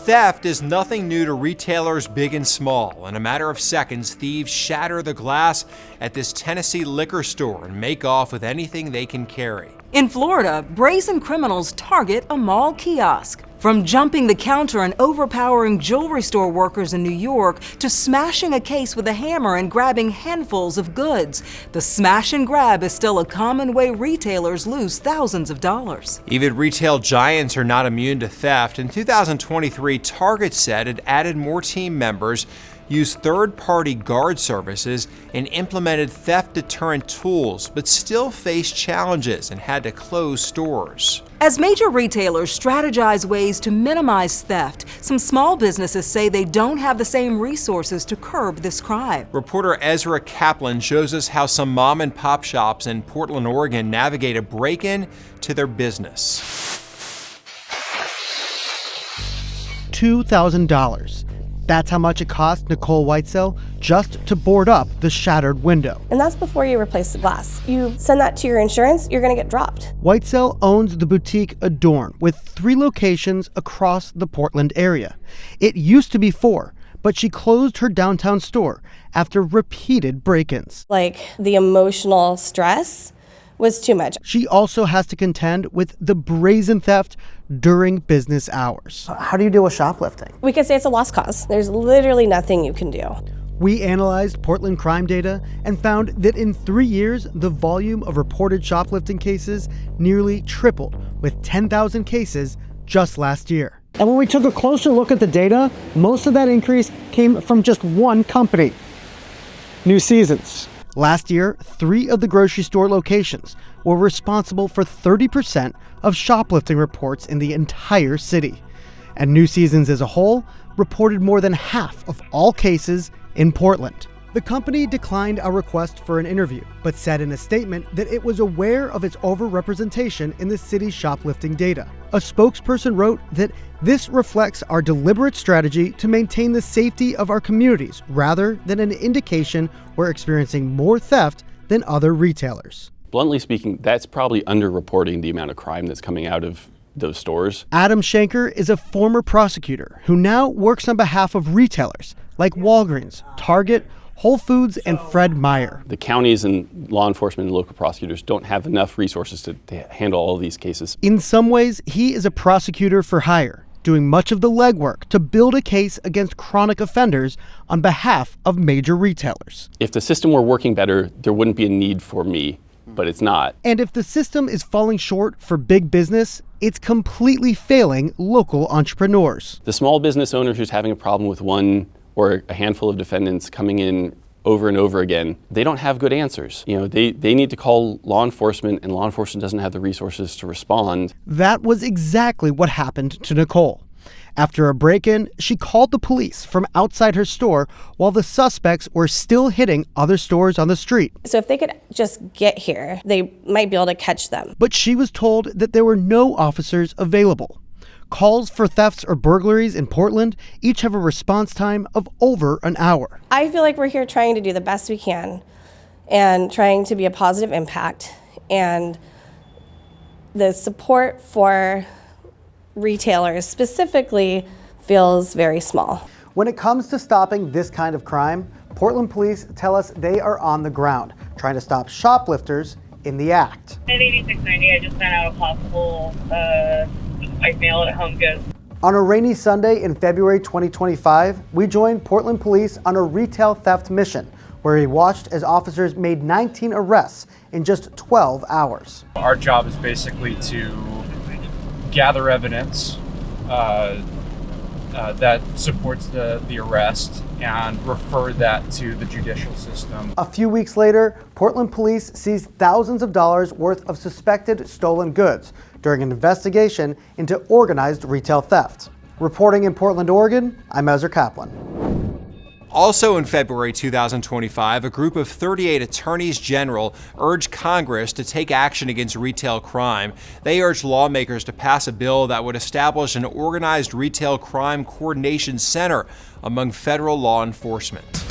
Theft is nothing new to retailers big and small. In a matter of seconds, thieves shatter the glass at this Tennessee liquor store and make off with anything they can carry. In Florida, brazen criminals target a mall kiosk. From jumping the counter and overpowering jewelry store workers in New York to smashing a case with a hammer and grabbing handfuls of goods, the smash and grab is still a common way retailers lose thousands of dollars. Even retail giants are not immune to theft. In 2023, Target said it added more team members, used third-party guard services, and implemented theft deterrent tools, but still faced challenges and had to close stores. As major retailers strategize ways to minimize theft, some small businesses say they don't have the same resources to curb this crime. Reporter Ezra Kaplan shows us how some mom-and-pop shops in Portland, Oregon navigate a break-in to their business. $2,000. That's how much it cost Nicole Whitesell just to board up the shattered window. And that's before you replace the glass. You send that to your insurance, you're gonna get dropped. Whitesell owns the boutique Adorn with 3 locations across the Portland area. It used to be 4, but she closed her downtown store after repeated break-ins. Like, the emotional stress was too much. She also has to contend with the brazen theft during business hours. How do you deal with shoplifting? We could say it's a lost cause. There's literally nothing you can do. We analyzed Portland crime data and found that in 3 years, the volume of reported shoplifting cases nearly tripled, with 10,000 cases just last year. And when we took a closer look at the data, most of that increase came from just one company, New Seasons. Last year, 3 of the grocery store locations were responsible for 30% of shoplifting reports in the entire city. And New Seasons as a whole reported more than half of all cases in Portland. The company declined our request for an interview, but said in a statement that it was aware of its overrepresentation in the city's shoplifting data. A spokesperson wrote that this reflects our deliberate strategy to maintain the safety of our communities rather than an indication we're experiencing more theft than other retailers. Bluntly speaking, that's probably underreporting the amount of crime that's coming out of those stores. Adam Shanker is a former prosecutor who now works on behalf of retailers like Walgreens, Target, Whole Foods, and Fred Meyer. The counties and law enforcement and local prosecutors don't have enough resources to handle all of these cases. In some ways, he is a prosecutor for hire, doing much of the legwork to build a case against chronic offenders on behalf of major retailers. If the system were working better, there wouldn't be a need for me, but it's not. And if the system is falling short for big business, it's completely failing local entrepreneurs. The small business owner who's having a problem with one or a handful of defendants coming in over and over again, they don't have good answers. You know, they need to call law enforcement, and law enforcement doesn't have the resources to respond. That was exactly what happened to Nicole. After a break-in, she called the police from outside her store while the suspects were still hitting other stores on the street. So if they could just get here, they might be able to catch them. But she was told that there were no officers available. Calls for thefts or burglaries in Portland each have a response time of over an hour. I feel like we're here trying to do the best we can and trying to be a positive impact. And the support for retailers specifically feels very small. When it comes to stopping this kind of crime, Portland police tell us they are on the ground, trying to stop shoplifters in the act. At 8690, I just sent out a possible mail at Home Goods. On a rainy Sunday in February 2025, we joined Portland police on a retail theft mission, where we watched as officers made 19 arrests in just 12 hours. Our job is basically to gather evidence that supports the arrest and refer that to the judicial system. A few weeks later, Portland police seized thousands of dollars worth of suspected stolen goods during an investigation into organized retail theft. Reporting in Portland, Oregon, I'm Ezra Kaplan. Also in February 2025, a group of 38 attorneys general urged Congress to take action against retail crime. They urged lawmakers to pass a bill that would establish an organized retail crime coordination center among federal law enforcement.